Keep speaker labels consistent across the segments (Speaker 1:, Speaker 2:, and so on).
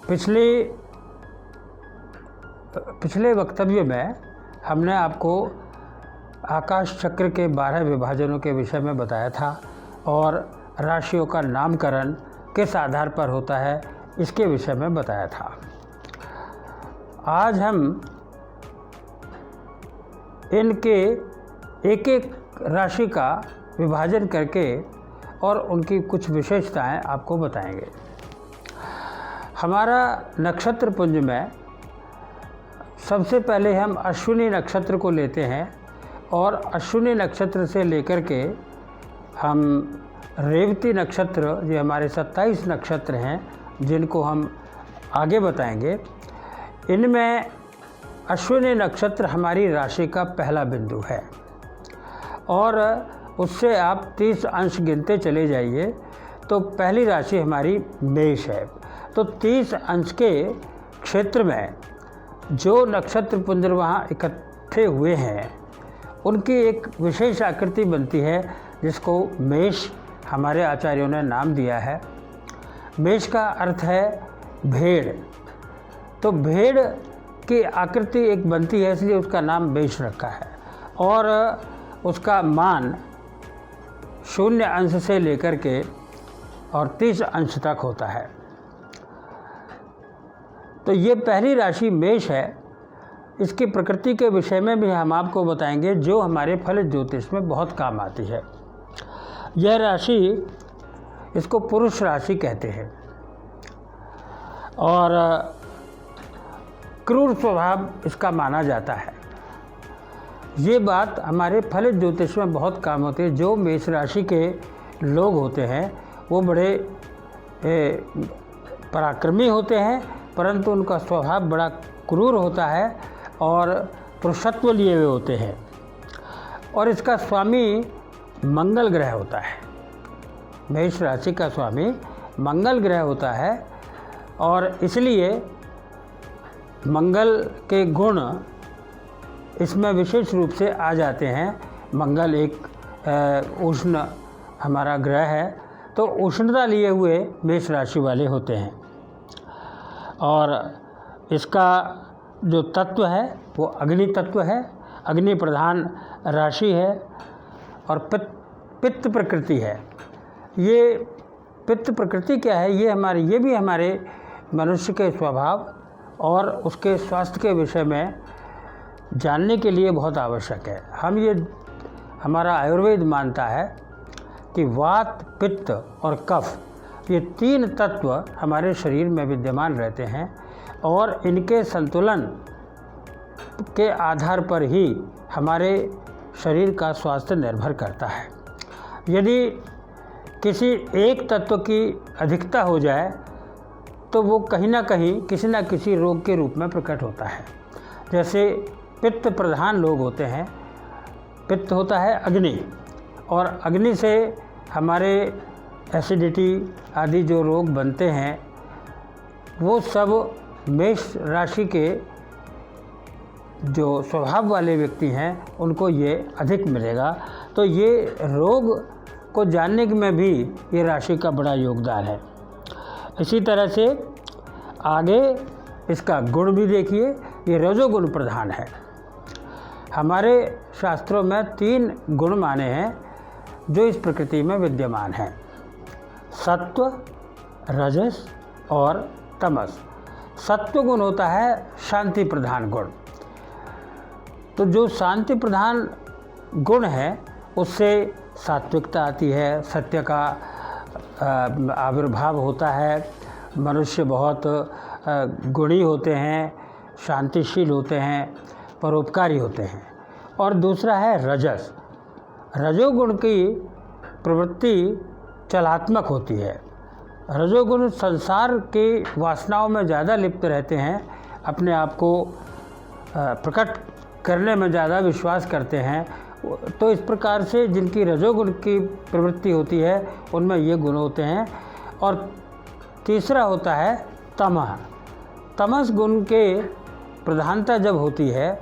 Speaker 1: पिछले वक्तव्य में हमने आपको आकाश चक्र के 12 विभाजनों के विषय में बताया था और राशियों का नामकरण किस आधार पर होता है इसके विषय में बताया था। आज हम इनके एक एक राशि का विभाजन करके और उनकी कुछ विशेषताएं आपको बताएंगे। हमारा नक्षत्र पुंज में सबसे पहले हम अश्विनी नक्षत्र को लेते हैं और अश्विनी नक्षत्र से लेकर के हम रेवती नक्षत्र, ये हमारे 27 नक्षत्र हैं जिनको हम आगे बताएंगे। इनमें अश्विनी नक्षत्र हमारी राशि का पहला बिंदु है और उससे आप 30 अंश गिनते चले जाइए तो पहली राशि हमारी मेष है। तो 30 अंश के क्षेत्र में जो नक्षत्र पुंज वहाँ इकट्ठे हुए हैं उनकी एक विशेष आकृति बनती है जिसको मेष हमारे आचार्यों ने नाम दिया है। मेष का अर्थ है भेड़, तो भेड़ की आकृति एक बनती है इसलिए उसका नाम मेष रखा है और उसका मान 0 अंश से लेकर के और 30 अंश तक होता है। तो ये पहली राशि मेष है। इसकी प्रकृति के विषय में भी हम आपको बताएंगे जो हमारे फलित ज्योतिष में बहुत काम आती है। यह राशि, इसको पुरुष राशि कहते हैं और क्रूर स्वभाव इसका माना जाता है। ये बात हमारे फलित ज्योतिष में बहुत काम होती है। जो मेष राशि के लोग होते हैं वो बड़े पराक्रमी होते हैं, परंतु उनका स्वभाव बड़ा क्रूर होता है और पुरुषत्व लिए हुए होते हैं और इसका स्वामी मंगल ग्रह होता है। मेष राशि का स्वामी मंगल ग्रह होता है और इसलिए मंगल के गुण इसमें विशेष रूप से आ जाते हैं। मंगल एक उष्ण हमारा ग्रह है, तो उष्णता लिए हुए मेष राशि वाले होते हैं और इसका जो तत्व है वो अग्नि तत्व है। अग्नि प्रधान राशि है और पित्त प्रकृति है। ये पित्त प्रकृति क्या है, ये भी हमारे मनुष्य के स्वभाव और उसके स्वास्थ्य के विषय में जानने के लिए बहुत आवश्यक है। हमारा आयुर्वेद मानता है कि वात, पित्त और कफ, ये 3 तत्व हमारे शरीर में विद्यमान रहते हैं और इनके संतुलन के आधार पर ही हमारे शरीर का स्वास्थ्य निर्भर करता है। यदि किसी एक तत्व की अधिकता हो जाए तो वो कहीं ना कहीं किसी न किसी रोग के रूप में प्रकट होता है। जैसे पित्त प्रधान लोग होते हैं, पित्त होता है अग्नि और अग्नि से हमारे एसिडिटी आदि जो रोग बनते हैं वो सब मेष राशि के जो स्वभाव वाले व्यक्ति हैं उनको ये अधिक मिलेगा। तो ये रोग को जानने में भी ये राशि का बड़ा योगदान है। इसी तरह से आगे इसका गुण भी देखिए, ये रजोगुण प्रधान है। हमारे शास्त्रों में 3 गुण माने हैं जो इस प्रकृति में विद्यमान हैं: सत्व, रजस और तमस। सत्व गुण होता है शांति प्रधान गुण। तो जो शांति प्रधान गुण है उससे सात्विकता आती है, सत्य का आविर्भाव होता है, मनुष्य बहुत गुणी होते हैं, शांतिशील होते हैं, परोपकारी होते हैं। और दूसरा है रजस। रजोगुण की प्रवृत्ति चलात्मक होती है। रजोगुण संसार की वासनाओं में ज़्यादा लिप्त रहते हैं, अपने आप को प्रकट करने में ज़्यादा विश्वास करते हैं। तो इस प्रकार से जिनकी रजोगुण की प्रवृत्ति होती है उनमें ये गुण होते हैं। और तीसरा होता है तमः। तमस गुण के प्रधानता जब होती है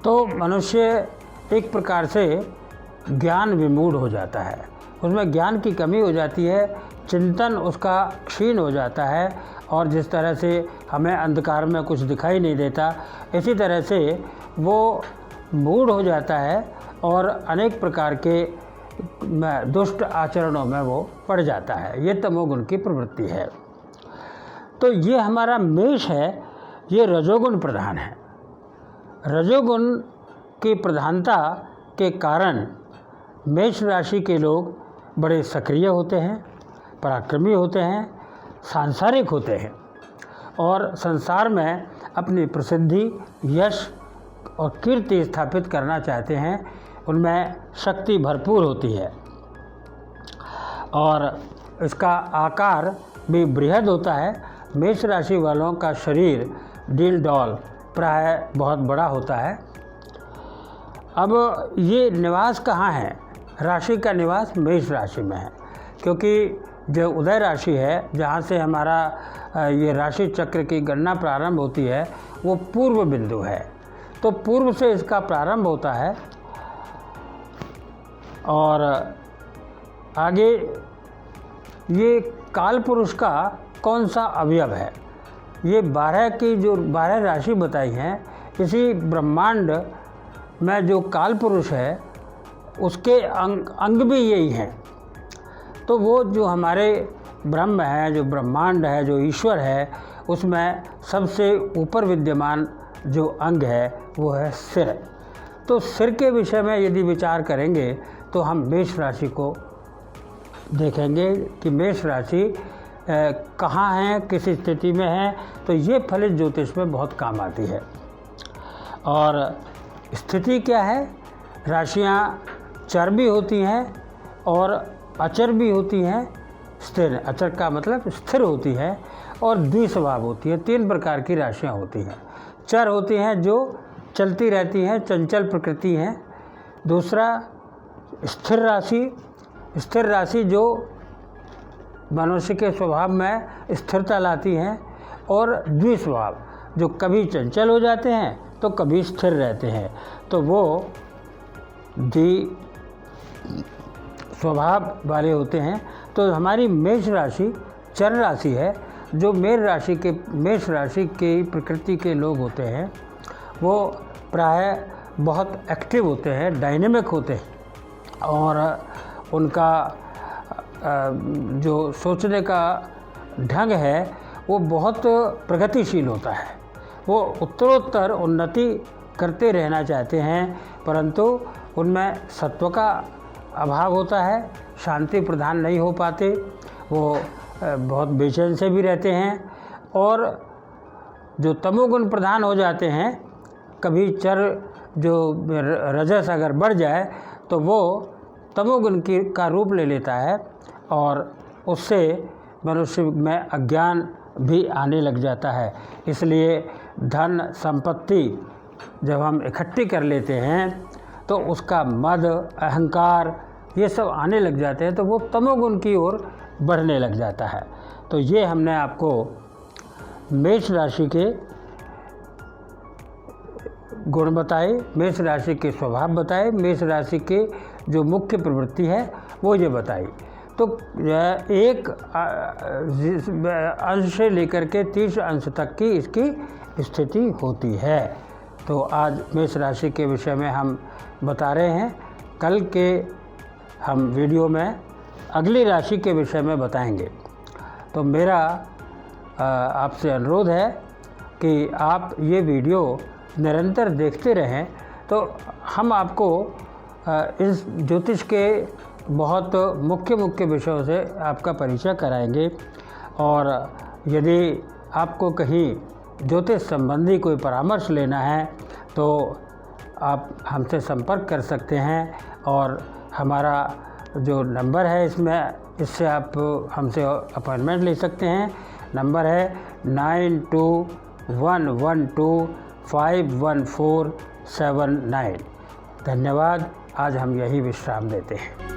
Speaker 1: तो मनुष्य एक प्रकार से ज्ञान विमूढ़ हो जाता है, उसमें ज्ञान की कमी हो जाती है, चिंतन उसका क्षीण हो जाता है और जिस तरह से हमें अंधकार में कुछ दिखाई नहीं देता, इसी तरह से वो मूड हो जाता है और अनेक प्रकार के दुष्ट आचरणों में वो पड़ जाता है। ये तमोगुण की प्रवृत्ति है। तो ये हमारा मेष है, ये रजोगुण प्रधान है। रजोगुण की प्रधानता के कारण मेष राशि के लोग बड़े सक्रिय होते हैं, पराक्रमी होते हैं, सांसारिक होते हैं और संसार में अपनी प्रसिद्धि, यश और कीर्ति स्थापित करना चाहते हैं। उनमें शक्ति भरपूर होती है और इसका आकार भी बृहद होता है। मेष राशि वालों का शरीर डील डॉल प्राय बहुत बड़ा होता है। अब ये निवास कहाँ है? राशि का निवास मेष राशि में है, क्योंकि जो उदय राशि है, जहाँ से हमारा ये राशि चक्र की गणना प्रारंभ होती है, वो पूर्व बिंदु है। तो पूर्व से इसका प्रारंभ होता है और आगे ये काल पुरुष का कौन सा अवयव है? ये 12 की जो 12 राशि बताई हैं, इसी ब्रह्मांड में जो काल पुरुष है उसके अंग भी यही हैं। तो वो जो हमारे ब्रह्म है, जो ब्रह्मांड है, जो ईश्वर है, उसमें सबसे ऊपर विद्यमान जो अंग है वो है सिर। तो सिर के विषय में यदि विचार करेंगे तो हम मेष राशि को देखेंगे कि मेष राशि कहाँ है, किस स्थिति में है। तो ये फलित ज्योतिष में बहुत काम आती है। और स्थिति क्या है? राशियाँ चर भी होती हैं और अचर भी होती हैं। स्थिर, अचर का मतलब स्थिर होती है, और द्विस्वभाव होती है। 3 प्रकार की राशियाँ होती हैं। चर होती हैं जो चलती रहती हैं, चंचल प्रकृति हैं। दूसरा स्थिर राशि, स्थिर राशि जो मनुष्य के स्वभाव में स्थिरता लाती हैं। और द्विस्वभाव जो कभी चंचल हो जाते हैं तो कभी स्थिर रहते हैं। तो वो द्वि स्वभाव वाले होते हैं। तो हमारी मेष राशि चर राशि है। जो मेष राशि की प्रकृति के लोग होते हैं वो प्राय बहुत एक्टिव होते हैं, डायनेमिक होते हैं और उनका जो सोचने का ढंग है वो बहुत प्रगतिशील होता है। वो उत्तरोत्तर उन्नति करते रहना चाहते हैं, परंतु उनमें सत्व का अभाव होता है, शांति प्रदान नहीं हो पाते, वो बहुत बेचैन से भी रहते हैं। और जो तमोगुण प्रधान हो जाते हैं, कभी चर जो रजस अगर बढ़ जाए तो वो तमोगुण का रूप ले लेता है और उससे मनुष्य में अज्ञान भी आने लग जाता है। इसलिए धन संपत्ति जब हम इकट्ठी कर लेते हैं तो उसका मद, अहंकार ये सब आने लग जाते हैं, तो वो तमोगुण की ओर बढ़ने लग जाता है। तो ये हमने आपको मेष राशि के गुण बताए, मेष राशि के स्वभाव बताए, मेष राशि के जो मुख्य प्रवृत्ति है वो ये बताई। तो एक अंश से लेकर के 30 अंश तक की इसकी स्थिति होती है। तो आज मेष राशि के विषय में हम बता रहे हैं। कल के हम वीडियो में अगली राशि के विषय में बताएंगे। तो मेरा आपसे अनुरोध है कि आप ये वीडियो निरंतर देखते रहें, तो हम आपको इस ज्योतिष के बहुत मुख्य विषयों से आपका परिचय कराएंगे। और यदि आपको कहीं ज्योतिष संबंधी कोई परामर्श लेना है तो आप हमसे संपर्क कर सकते हैं। और हमारा जो नंबर है इससे आप हमसे अपॉइंटमेंट ले सकते हैं। नंबर है 9211251479। धन्यवाद। आज हम यही विश्राम देते हैं।